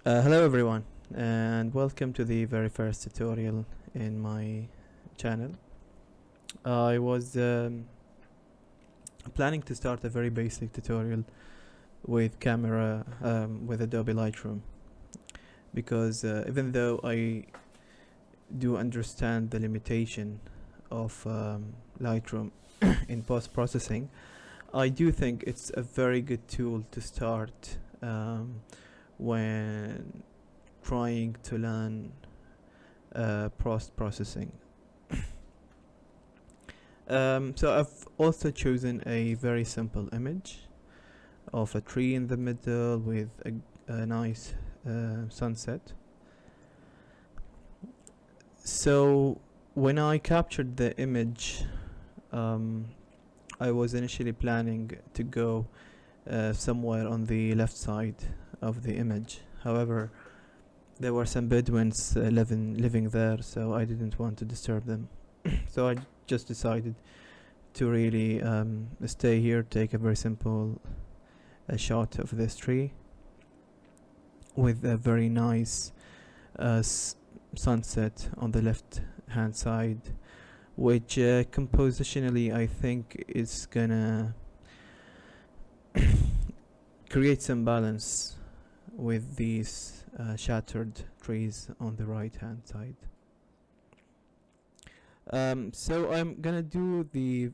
Hello everyone, and welcome to the very first tutorial in my channel. I was planning to start a very basic tutorial with camera with Adobe Lightroom, because even though I do understand the limitation of Lightroom in post-processing, I do think it's a very good tool to start when trying to learn post-processing. So I've also chosen a very simple image of a tree in the middle with a nice sunset. So when I captured the image, I was initially planning to go somewhere on the left side of the image. However, there were some Bedouins living there, so I didn't want to disturb them. So I just decided to really stay here, take a very simple shot of this tree with a very nice sunset on the left hand side, which compositionally I think is gonna create some balance with these shattered trees on the right hand side. So I'm gonna do the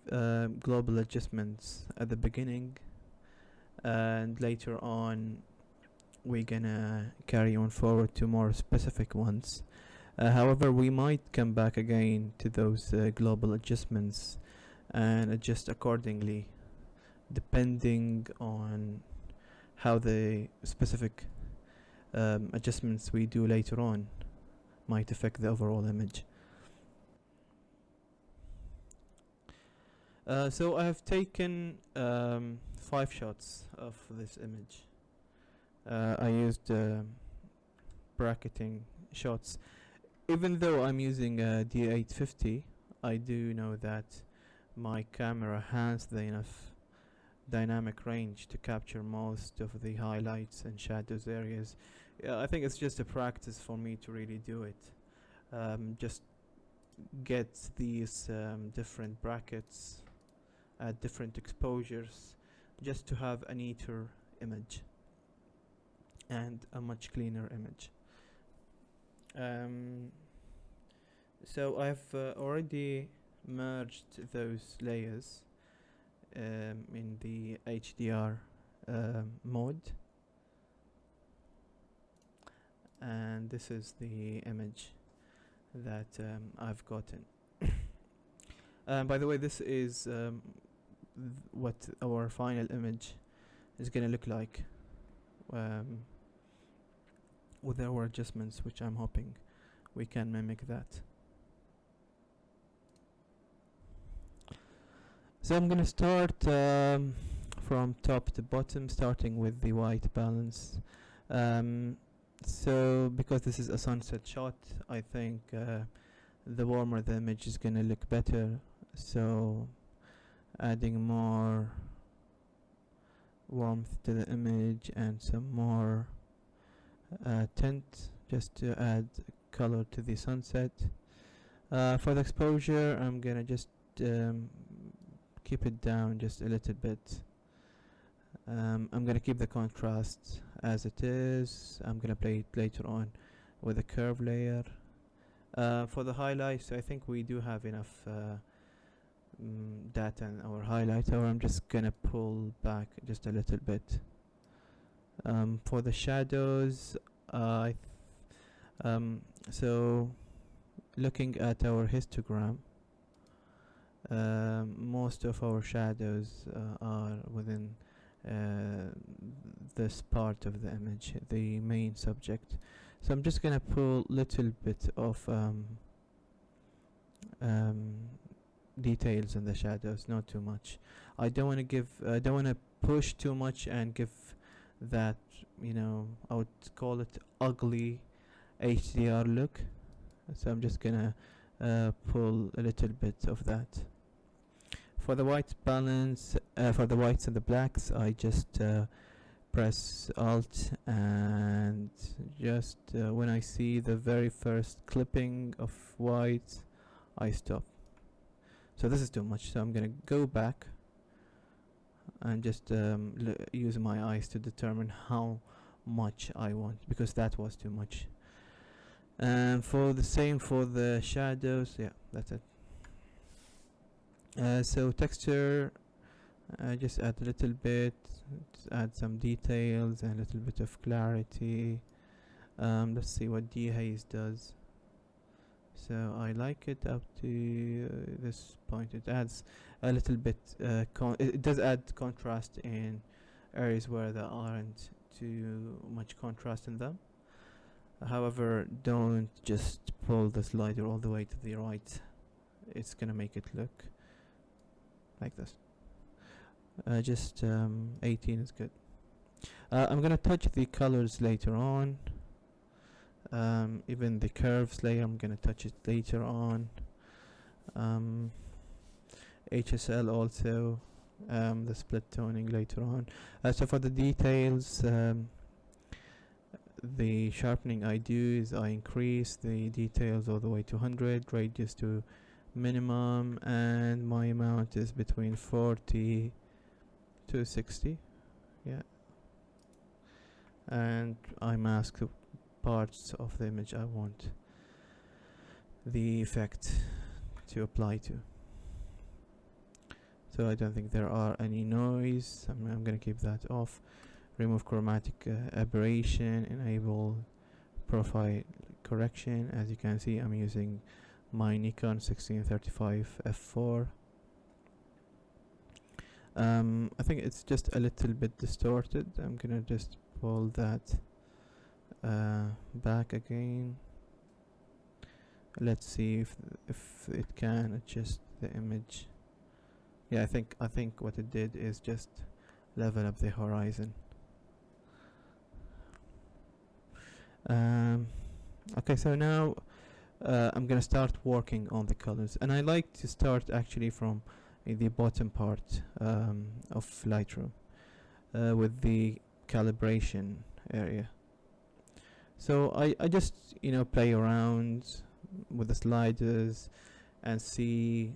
global adjustments at the beginning, and later on we're gonna carry on forward to more specific ones. However, we might come back again to those global adjustments and adjust accordingly, depending on how the specific adjustments we do later on might affect the overall image. So I have taken 5 shots of this image. I used bracketing shots. Even though I'm using a D850, I do know that my camera has the enough dynamic range to capture most of the highlights and shadows areas. I think it's just a practice for me to really do it. Just get these different brackets at different exposures, just to have a neater image and a much cleaner image. So I've already merged those layers in the HDR mode, and this is the image that I've gotten. By the way, this is what our final image is gonna look like with our adjustments, which I'm hoping we can mimic that. So I'm gonna start from top to bottom, starting with the white balance. So because this is a sunset shot, I think the warmer the image is gonna look better. So adding more warmth to the image and some more tint, just to add color to the sunset. For the exposure, I'm gonna just keep it down just a little bit. I'm gonna keep the contrast as it is. I'm gonna play it later on with a curve layer. For the highlights, I think we do have enough data in our highlighter. I'm just gonna pull back just a little bit. For the shadows, so looking at our histogram, most of our shadows are within this part of the image, the main subject. So I'm just gonna pull little bit of details in the shadows, not too much. I don't want to push too much and give that, I would call it ugly HDR look. So I'm just gonna pull a little bit of that. For the white balance, for the whites and the blacks, I just press Alt, and just when I see the very first clipping of white, I stop. So this is too much, so I'm gonna go back and just use my eyes to determine how much I want, because that was too much. And for the same for the shadows, yeah, that's it. So texture, just add a little bit, add some details and a little bit of clarity. Let's see what dehaze does. So I like it up to this point. It adds a little bit, it does add contrast in areas where there aren't too much contrast in them. However, don't just pull the slider all the way to the right. It's gonna make it look like this. Just 18 is good. I'm gonna touch the colors later on. Even the curves layer, I'm gonna touch it later on. HSL also, the split toning later on. So for the details, the sharpening I do is I increase the details all the way to 100, radius to minimum, and my amount is between 40 to 60. Yeah, and I mask the parts of the image I want the effect to apply to. So I don't think there are any noise. I'm gonna keep that off. Remove chromatic aberration, enable profile correction. As you can see, I'm using my Nikon 1635 f4. I think it's just a little bit distorted. I'm gonna just pull that back again. Let's see if it can adjust the image. Yeah, I think what it did is just level up the horizon. Okay, so now I'm gonna start working on the colors, and I like to start actually from the bottom part of Lightroom with the calibration area. So I just play around with the sliders and see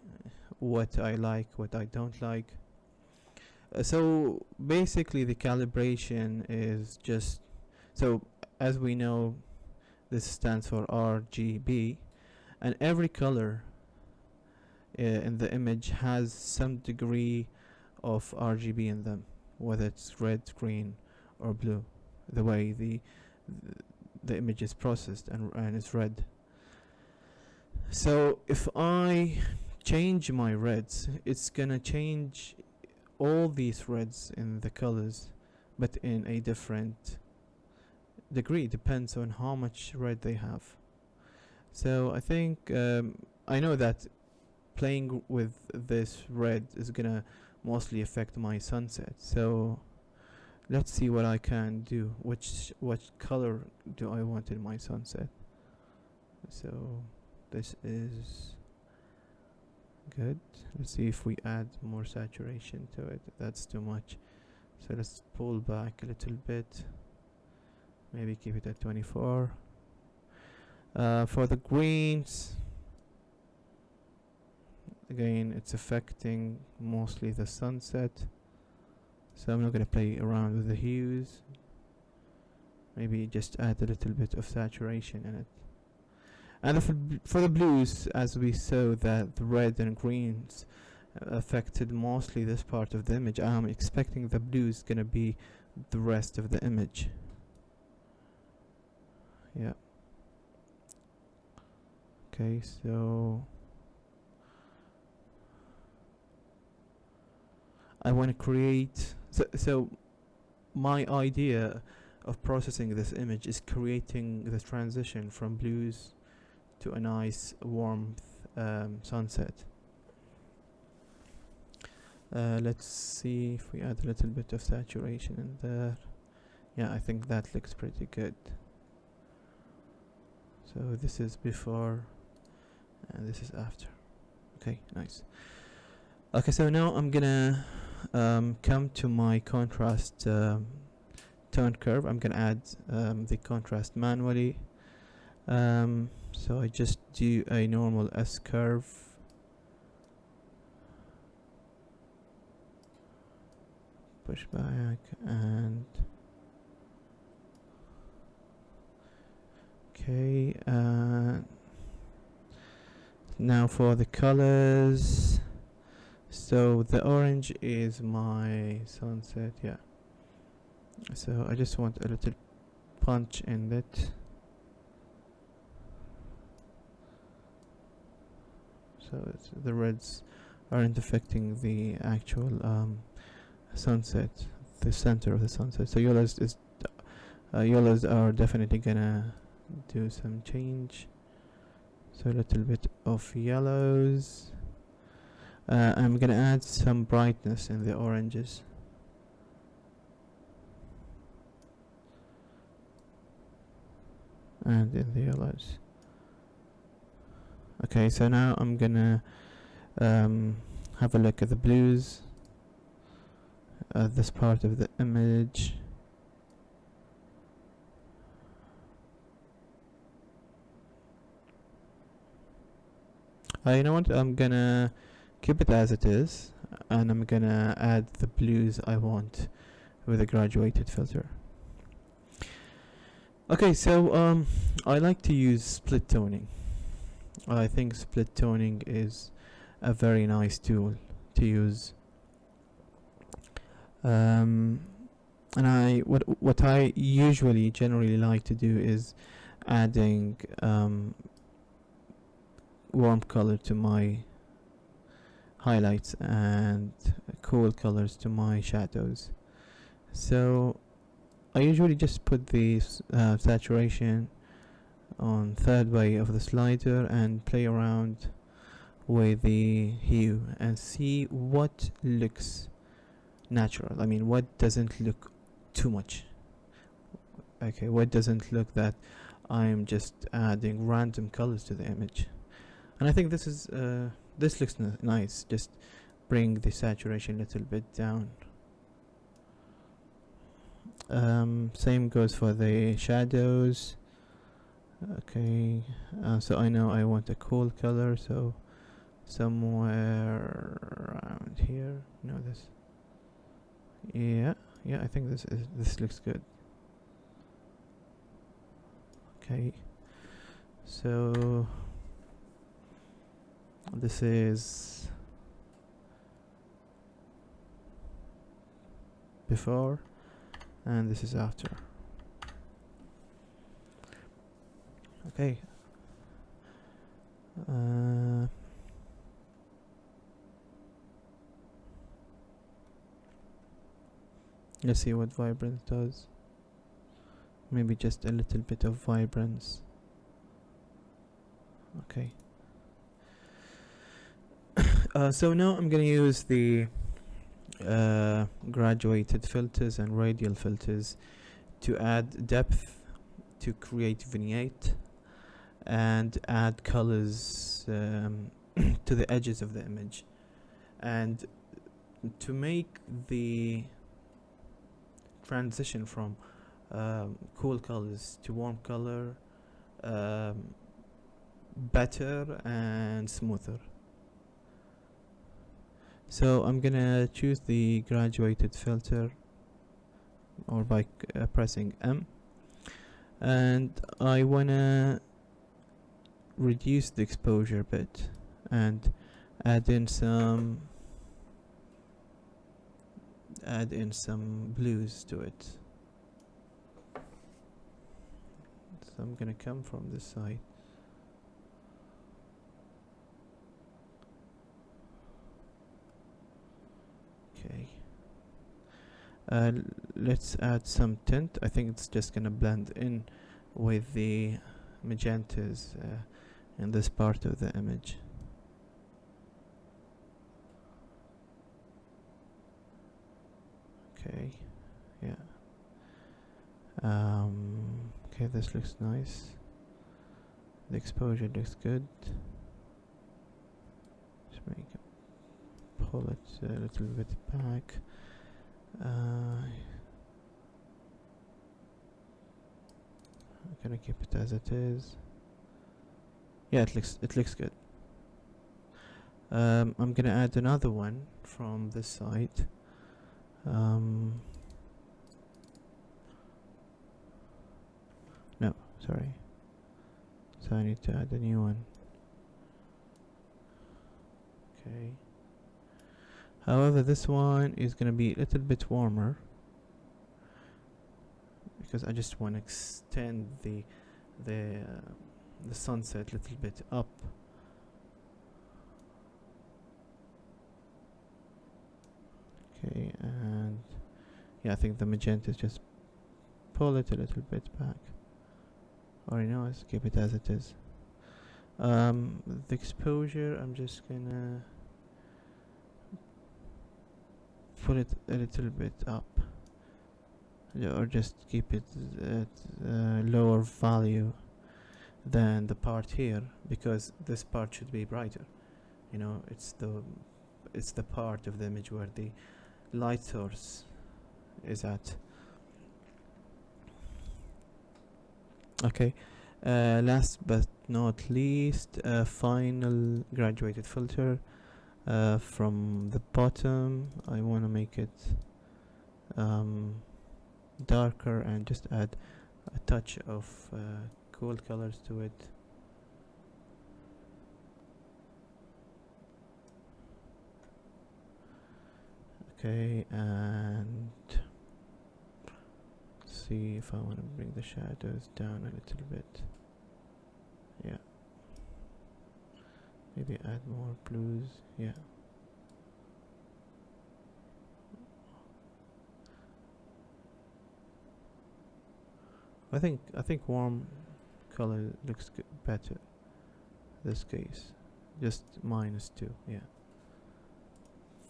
what I like, what I don't like. So basically the calibration is just, so as we know, this stands for RGB, and every color in the image has some degree of RGB in them, whether it's red, green or blue, the way the image is processed and it's red. So if I change my reds, it's gonna change all these reds in the colors, but in a different degree, depends on how much red they have. So I think I know that playing with this red is gonna mostly affect my sunset. So let's see what I can do. What color do I want in my sunset? So this is good. Let's see if we add more saturation to it. That's too much. So let's pull back a little bit. Maybe keep it at 24. For the greens, again, it's affecting mostly the sunset, so I'm not going to play around with the hues. Maybe just add a little bit of saturation in it. And for the blues, as we saw that the red and greens affected mostly this part of the image, I'm expecting the blues going to be the rest of the image. Yeah. Okay, so I want to create, so my idea of processing this image is creating the transition from blues to a nice warmth sunset. Let's see if we add a little bit of saturation in there. Yeah, I think that looks pretty good. So this is before and this is after. Okay, nice. Okay, so now I'm gonna come to my contrast tone curve. I'm gonna add the contrast manually. So I just do a normal S curve. Push back and okay. Now for the colors. So the orange is my sunset, yeah. So I just want a little punch in it. So the reds aren't affecting the actual sunset, the center of the sunset. So yellows are definitely gonna do some change. So a little bit of yellows. I'm gonna add some brightness in the oranges. And in the yellows. Okay, so now I'm gonna have a look at the blues. This part of the image. You know what? I'm gonna keep it as it is, and I'm gonna add the blues I want with a graduated filter. Okay, so I like to use split toning. I think split toning is a very nice tool to use. And what I usually generally like to do is adding warm color to my highlights and cool colors to my shadows. So I usually just put the saturation on third way of the slider and play around with the hue and see what looks natural. I mean, what doesn't look too much. Okay, what doesn't look that I'm just adding random colors to the image. And I think this is this looks nice. Just bring the saturation a little bit down. Same goes for the shadows. Okay, so I know I want a cool color, so somewhere around here. No, this. Yeah, I think this looks good. Okay, so this is before and this is after. Okay. Let's see what vibrance does. Maybe just a little bit of vibrance. Okay. So now I'm gonna use the graduated filters and radial filters to add depth, to create vignette, and add colors to the edges of the image, and to make the transition from cool colors to warm color better and smoother. So I'm gonna choose the graduated filter, or by pressing M, and I wanna reduce the exposure a bit and add in some blues to it. So I'm gonna come from this side. Okay. Let's add some tint. I think it's just gonna blend in with the magentas in this part of the image. Okay, yeah. Okay, this looks nice. The exposure looks good. Just pull it a little bit back. gonna keep it as it is. Yeah, it looks good. I'm gonna add another one from this side. No, sorry. So I need to add a new one. Okay. However, this one is gonna be a little bit warmer because I just want to extend the sunset a little bit up. Okay, and yeah, I think the magenta is just pull it a little bit back. Or let's keep it as it is. The exposure, I'm just gonna put it a little bit up, or just keep it at lower value than the part here, because this part should be brighter. It's the part of the image where the light source is at. Okay, last but not least, final graduated filter. From the bottom, I want to make it darker and just add a touch of cool colors to it. Okay, and see if I want to bring the shadows down a little bit. Yeah, maybe add more blues. Yeah, I think warm color looks better this case. Just -2. Yeah, I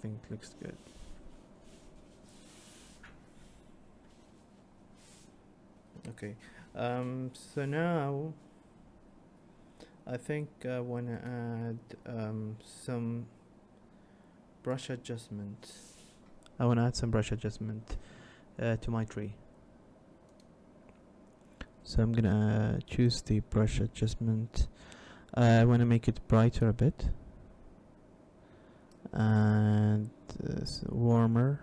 think it looks good. Okay, so now I think I want to add some brush adjustment. I want to add some brush adjustment to my tree. So I'm gonna choose the brush adjustment. I want to make it brighter a bit and warmer.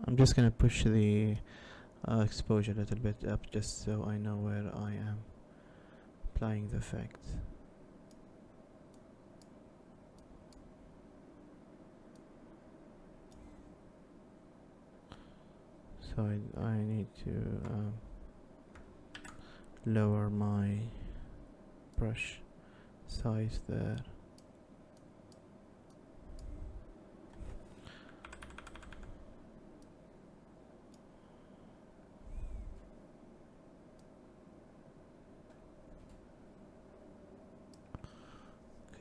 I'm just gonna push the exposure a little bit up just so I know where I am applying the effect. So I need to lower my brush size there.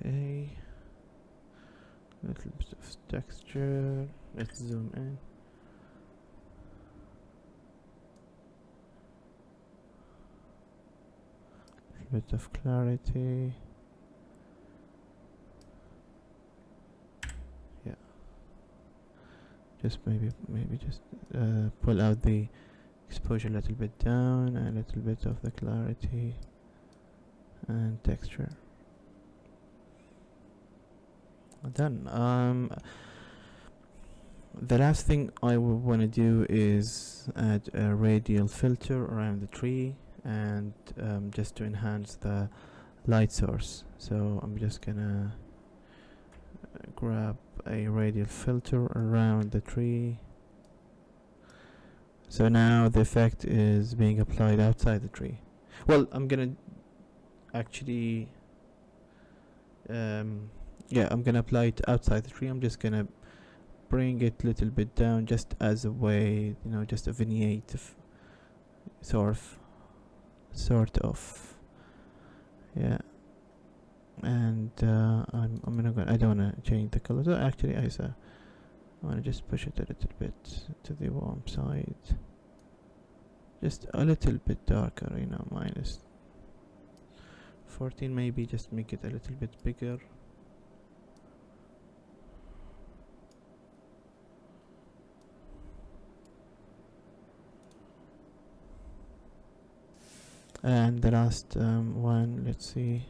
Okay, little bit of texture. Let's zoom in. Bit of clarity. Yeah, just maybe just pull out the exposure a little bit down, and a little bit of the clarity and texture. Done. The last thing I want to do is add a radial filter around the tree, and just to enhance the light source. So I'm just gonna grab a radial filter around the tree. So now the effect is being applied outside the tree. Well, I'm gonna actually I'm gonna apply it outside the tree. I'm just gonna bring it a little bit down, just as a way, just a vignette of sort of, yeah. And I'm gonna go. I don't wanna change the color. So actually, I wanna just push it a little bit to the warm side, just a little bit darker. -14 maybe. Just make it a little bit bigger. And the last one, let's see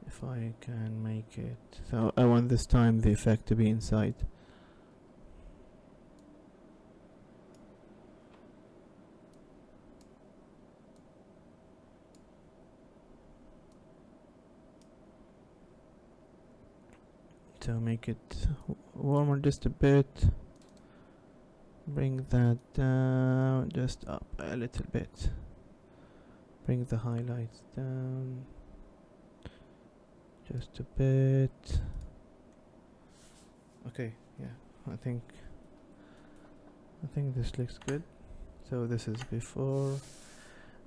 if I can make it. So I want this time the effect to be inside. So make it warmer just a bit. Bring that down just up a little bit. Bring the highlights down just a bit. Okay, yeah, I think this looks good. So this is before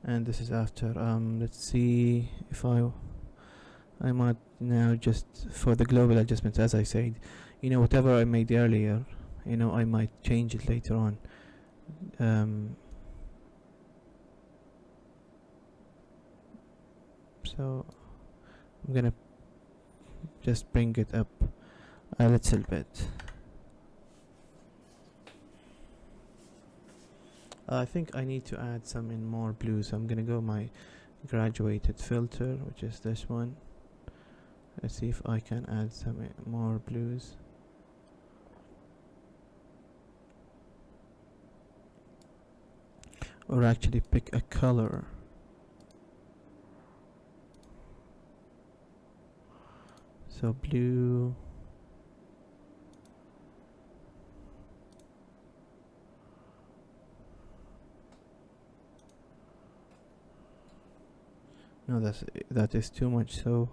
and this is after. Let's see if I might now, just for the global adjustments, as I said, whatever I made earlier, I might change it later on. So I'm gonna just bring it up a little bit. I think I need to add some in more blue, so I'm gonna go my graduated filter, which is this one. Let's see if I can add some more blues. Or actually pick a color. So blue. No, that is too much. So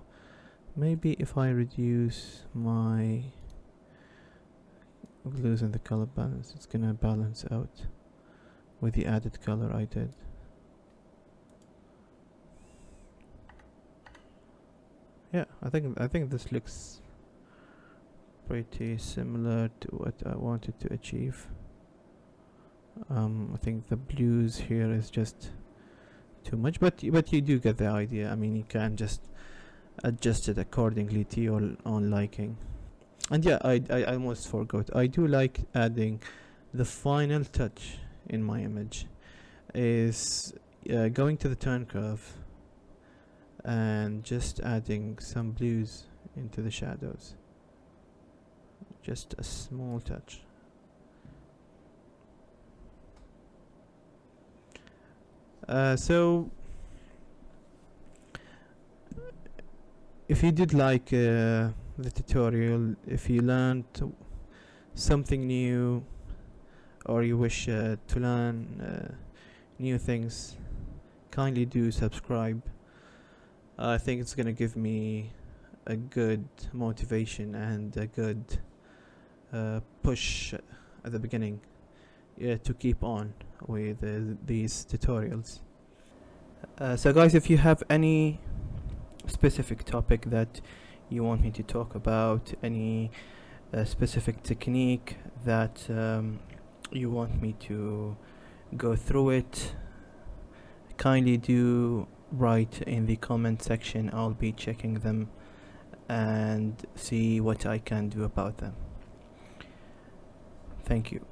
maybe if I reduce my blues and the color balance, it's gonna balance out with the added color I did. Yeah, I think this looks pretty similar to what I wanted to achieve. I think the blues here is just too much, but you do get the idea. I mean, you can just adjust it accordingly to your own liking. And yeah, I almost forgot. I do like adding the final touch in my image is going to the turn curve and just adding some blues into the shadows. Just a small touch. So if you did like the tutorial, if you learned something new, or you wish to learn new things, kindly do subscribe. I think it's gonna give me a good motivation and a good push at the beginning to keep on with these tutorials. So guys, if you have any specific topic that you want me to talk about, any specific technique that you want me to go through it, kindly do write in the comment section. I'll be checking them and see what I can do about them. Thank you.